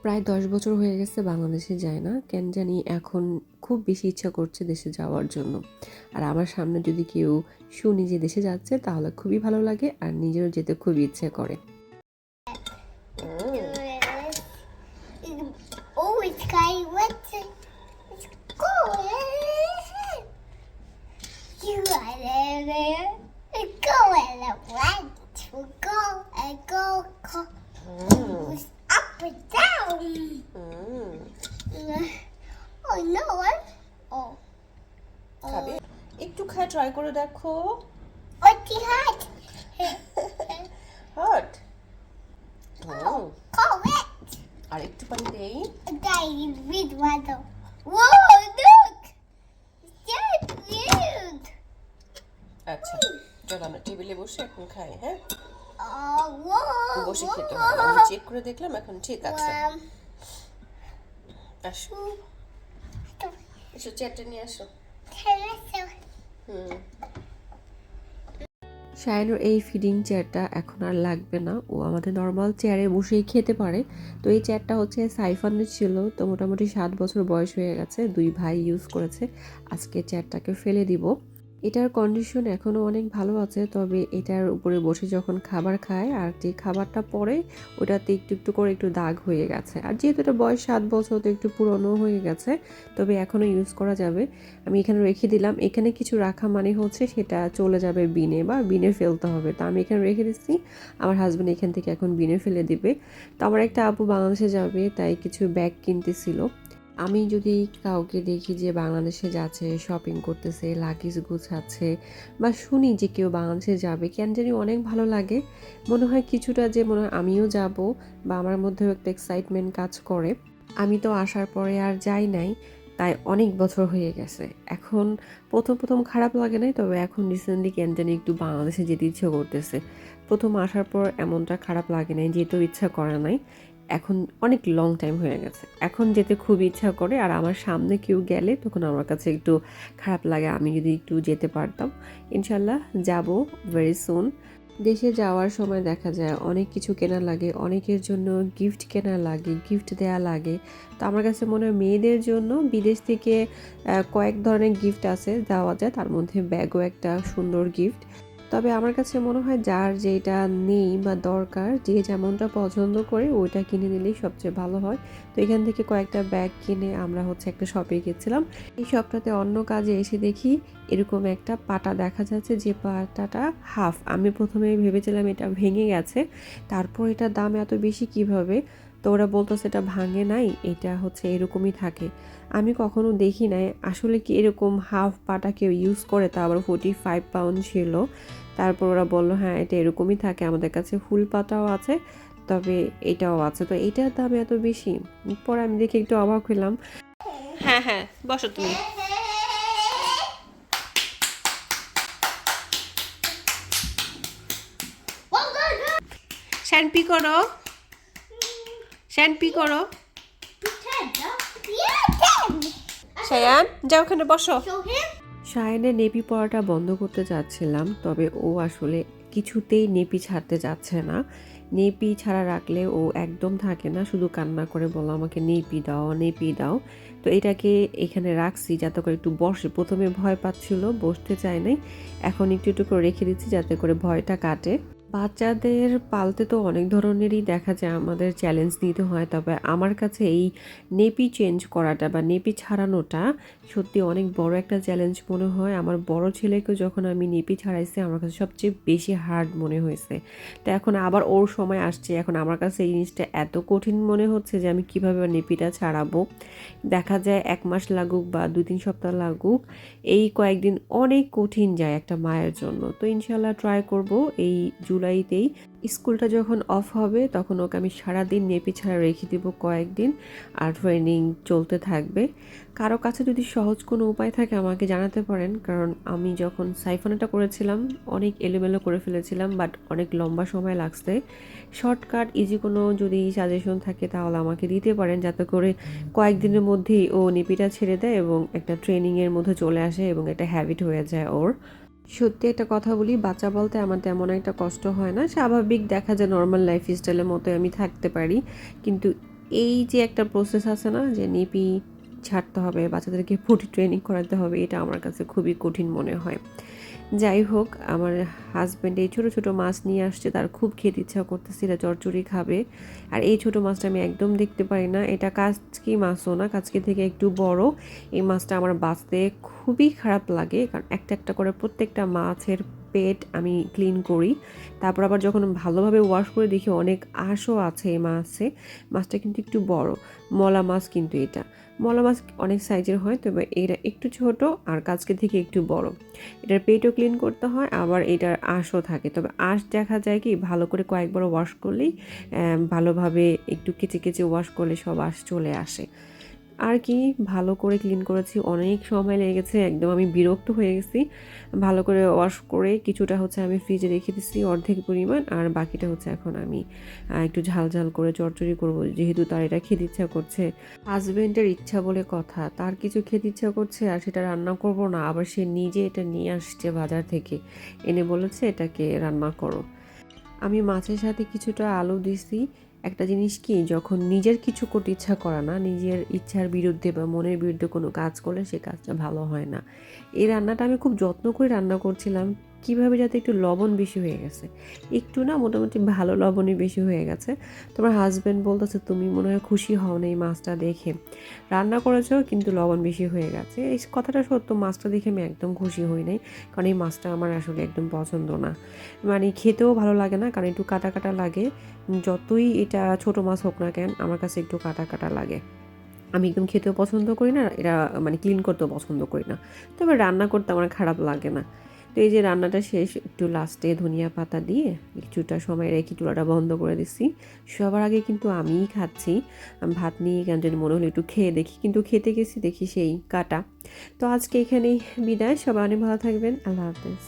প্রায় ১০ বছর হয়ে গেছে বাংলাদেশে যায় না। কেন জানি এখন খুব বেশি ইচ্ছা করছে দেশে যাওয়ার জন্য। আর আমার সামনে যদি কেউ শুনি যে দেশে যাচ্ছে তাহলে খুবই ভালো লাগে আর নিজেরও যেতে খুবই ইচ্ছে করে। Oh, it's kind of wet. It's cold. You are there. Go and wet. Go and go. Goes up and down. Oh no! Oh. খাবে একটু খায় ট্রাই করে দেখো What's the hat? Hot Cold wet. আর একটু পানি দেই Daddy, read water. Whoa, look! It's so cute. আচ্ছা চল আমরা টেবিলে বসে এখন খাই হ্যাঁ Oh, whoa. বসে খেতে হবে আমি চেক করে দেখলাম এখন ঠিক আছে আসো এসো চেয়ারটা নিয়ে আসো হুম শায়নুর এই ফিডিং চেয়ারটা এখন আর লাগবে না, ও আমাদের নর্মাল চেয়ারে বসেই খেতে পারে। তো এই চেয়ারটা হচ্ছে সাইফানের ছিল, তো মোটামুটি 7 বছর বয়স হয়ে গেছে, 2 ভাই ইউজ করেছে। আজকে চেয়ারটাকে ফেলে দিব। এটার কন্ডিশন এখনও অনেক ভালো আছে, তবে এটার উপরে বসে যখন খাবার খায় আর যে খাবারটা পড়ে ওটাতে একটু একটু করে একটু দাগ হয়ে গেছে। আর যেহেতু এটা বয়স 7 বছর, তো একটু পুরনো হয়ে গেছে, তবে এখনও ইউজ করা যাবে। আমি এখানে রেখে দিলাম। এখানে কিছু রাখা মানে হচ্ছে সেটা চলে যাবে বিনে, বা বিনে ফেলতে হবে। তো আমি এখানে রেখে দিচ্ছি, আমার হাজব্যান্ড এখান থেকে এখন বিনে ফেলে দিবে। তো আমার একটা আপু বাংলাদেশে যাবে, তাই কিছু ব্যাগ কিনতেছিল। আমি যদি কাউকে দেখি যে বাংলাদেশে যাচ্ছে, শপিং করতেছে, লাগেজ গুছাচ্ছে, বা শুনি যে কেউ বাংলাদেশে যাবে, কেন জানি অনেক ভালো লাগে। মনে হয় কিছুটা যে মনে হয় আমিও যাব, বা আমার মধ্যেও একটা এক্সাইটমেন্ট কাজ করে। আমি তো আসার পরে আর যাই নাই, তাই অনেক বছর হয়ে গেছে। এখন প্রথম প্রথম খারাপ লাগে নাই, তবে এখন রিসেন্টলি কেন জানি একটু বাংলাদেশে যেতে ইচ্ছে করতেছে। প্রথম আসার পর এমনটা খারাপ লাগে নাই, যেতেও ইচ্ছা করে নাই। এখন অনেক লং টাইম হয়ে গেছে, এখন যেতে খুব ইচ্ছা করে। আর আমার সামনে কেউ গেলে তখন আমার কাছে একটু খারাপ লাগে। আমি যদি একটু যেতে পারতাম। ইনশাল্লাহ যাব ভেরি সুন। দেশে যাওয়ার সময় দেখা যায় অনেক কিছু কেনা লাগে, অনেকের জন্য গিফট কেনা লাগে, গিফট দেয়া লাগে। তো আমার কাছে মনে হয় মেয়েদের জন্য বিদেশ থেকে কয়েক ধরনের গিফট আছে দেওয়া যায়, তার মধ্যে ব্যাগও একটা সুন্দর গিফট। তবে আমার কাছে মনে হয় যার যেটা নেই বা দরকার, যে যেমনটা পছন্দ করে ওইটা কিনে নিলেই সবচেয়ে ভালো হয়। তো এখান থেকে কয়েকটা ব্যাগ কিনে আমরা হচ্ছে একটা শপে গেছিলাম। এই শপটাতে অন্য কাজে এসে দেখি এরকম একটা পাটা দেখা যাচ্ছে, যে পাটাটা হাফ। আমি প্রথমে ভেবেছিলাম এটা ভেঙে গেছে, তারপর এটার দাম এত বেশি কিভাবে। তো ওরা বলতেছে এটা ভাঙে নাই, এটা হচ্ছে এরকমই থাকে। আমি কখনো দেখি নাই আসলে কি এরকম হাফ পাটা কেউ ইউজ করে, তা আবার 45 পাউন্ড ছিল। তারপর ওরা বললো হ্যাঁ এটা এরকমই থাকে, আমাদের কাছে ফুল পাতাও আছে, তবে এটাও আছে। তো এটার দাম এত বেশি, পরে আমি দেখে একটু অবাক হলাম। হ্যাঁ হ্যাঁ বসো তুমি শ্যানপি করো শ্যানপি করো শায়ান যাও ওখানে বসো Show him. শায়ানের নেপি পরাটা বন্ধ করতে চাচ্ছিলাম, তবে ও আসলে কিছুতেই নেপি ছাড়তে যাচ্ছে না। নেপি ছাড়া রাখলে ও একদম থাকে না, শুধু কান্না করে বলো আমাকে নেপি দাও নেপি দাও। তো এটাকে এখানে রাখছি যাতে করে একটু বসে। প্রথমে ভয় পাচ্ছিল, বসতে চায় নাই, এখন একটু একটু করে রেখে দিচ্ছি যাতে করে ভয়টা কাটে। বাচ্চাদের পালতে তো অনেক ধরনেরই দেখা যায় আমাদের চ্যালেঞ্জ নিতে হয়, তবে আমার কাছে এই নেপি চেঞ্জ করাটা বা নেপি ছাড়ানোটা সত্যি অনেক বড় একটা চ্যালেঞ্জ মনে হয়। আমার বড় ছেলেকেও যখন আমি নেপি ছাড়াইছি আমার কাছে সবচেয়ে বেশি হার্ড মনে হয়েছে। তো এখন আবার ওর সময় আসছে, এখন আমার কাছে এই জিনিসটা এত কঠিন মনে হচ্ছে যে আমি কীভাবে নেপিটা ছাড়াবো। দেখা যায় 1 মাস লাগুক বা 2-3 সপ্তাহ লাগুক, এই কয়েকদিন অনেক কঠিন যায় একটা মায়ের জন্য। তো ইনশাল্লাহ ট্রাই করব এই জুলাইতেই স্কুলটা যখন অফ হবে তখন ওকে আমি সারাদিন নেপি ছাড়া রেখে দিব কয়েকদিন, আর ট্রেনিং চলতে থাকবে। কারো কাছে যদি সহজ কোনো উপায় থাকে আমাকে জানাতে পারেন, কারণ আমি যখন সাইফানাটা করেছিলাম অনেক এলোমেলো করে ফেলেছিলাম, বাট অনেক লম্বা সময় লাগছে। শর্টকাট ইজি কোনো যদি সাজেশন থাকে তাহলে আমাকে দিতে পারেন, যাতে করে কয়েকদিনের মধ্যেই ও নেপিটা ছেড়ে দেয় এবং একটা ট্রেনিংয়ের মধ্যে চলে আসে এবং একটা হ্যাবিট হয়ে যায় ওর। সত্যি একটা কথা বলি, বাচ্চা বলতে আমার তেমন একটা কষ্ট হয় না, স্বাভাবিক দেখা যায় নর্মাল লাইফ স্টাইলের মতো আমি থাকতে পারি। কিন্তু এই যে একটা প্রসেস আছে না যে নিপি ছাড়তে হবে, বাচ্চাদেরকে পটি ট্রেনিং করাতে হবে, এটা আমার কাছে খুবই কঠিন মনে হয়। যাই হোক, আমার হাজব্যান্ড এই ছোটো ছোটো মাছ নিয়ে আসছে, তার খুব খেতে ইচ্ছা করতেছে, এটা চচ্চড়ি খাবে। আর এই ছোটো মাছটা আমি একদম দেখতে পারি না, এটা কাচকি মাছও না, কাচকি থেকে একটু বড়। এই মাছটা আমার বাঁচতে খুবই খারাপ লাগে, কারণ একটা একটা করে প্রত্যেকটা মাছের পেট আমি ক্লিন করি। তারপর আবার যখন ভালোভাবে ওয়াশ করে দেখি অনেক আঁশও আছে এই মাছে। মাছটা কিন্তু একটু বড়, মলা মাছ কিন্তু এটা। মলা মাছ অনেক সাইজের হয়, তবে এটা একটু ছোট আর কাচকি থেকে একটু বড়। এটার পেটও ক্লিন করতে হয়, আবার এটার আঁশও থাকে। তবে আঁশ দেখা যায় কি ভালো করে কয়েকবার ওয়াশ করলেই ভালোভাবে একটু কেচে কেচে ওয়াশ করলে সব আঁশ চলে আসে। আর কি ভালো করে ক্লিন করেছি, অনেক সময় লেগেছে, একদম আমি বিরক্ত হয়ে গেছি। ভালো করে ওয়াশ করে কিছুটা হচ্ছে আমি ফ্রিজে রেখে দিচ্ছি অর্ধেক পরিমাণ, আর বাকিটা হচ্ছে এখন আমি একটু ঝাল ঝাল করে চচ্চড়ি করব, যেহেতু তার এটা খেতে ইচ্ছা করছে। হাজবেন্ডের ইচ্ছা বলে কথা, তার কিছু খেতে ইচ্ছা করছে আর সেটা রান্না করব না, আবার সে নিজে এটা নিয়ে আসছে বাজার থেকে, এনে বলেছে এটাকে রান্না করো। আমি মাছের সাথে কিছুটা আলু দিছি। একটা জিনিস কি, যখন নিজের কিছু করতে ইচ্ছা করে না, নিজের ইচ্ছার বিরুদ্ধে বা মনের বিরুদ্ধে কোনো কাজ করলে সে কাজটা ভালো হয় না। এই রান্নাটা আমি খুব যত্ন করে রান্না করছিলাম, কিভাবে যাতে একটু লবণ বেশি হয়ে গেছে, একটু না মোটামুটি ভালো লবণই বেশি হয়ে গেছে। তোমার হাজব্যান্ড বলতেছে তুমি মনে হয় খুশি হও না এই মাছটা দেখে, রান্না করেছো কিন্তু লবণ বেশি হয়ে গেছে। এই কথাটা সত্য, মাছটা দেখে আমি একদম খুশি হই নাই, কারণ এই মাছটা আমার আসলে একদম পছন্দ না। মানে খেতেও ভালো লাগে না, কারণ একটু কাটা কাটা লাগে। যতই এটা ছোট মাছ হোক না কেন, আমার কাছে একটু কাটা কাটা লাগে। আমি একদম খেতেও পছন্দ করি না, এটা মানে ক্লিন করতেও পছন্দ করি না। তবে রান্না করতে আমার খারাপ লাগে না। তো এই যে রান্নাটা শেষ, একটু লাস্টে ধনিয়া পাতা দিয়ে কিছুটা সময় রেখে চুলাটা বন্ধ করে দিচ্ছি। সবার আগে কিন্তু আমিই খাচ্ছি। ভাত নিয়ে কেন জানি মনে হলো একটু খেয়ে দেখি, কিন্তু খেতে গেছি দেখি সেই কাটা। তো আজকে এখানেই বিদায়, সবাই অনেক ভালো থাকবেন, আল্লাহ হাফেজ।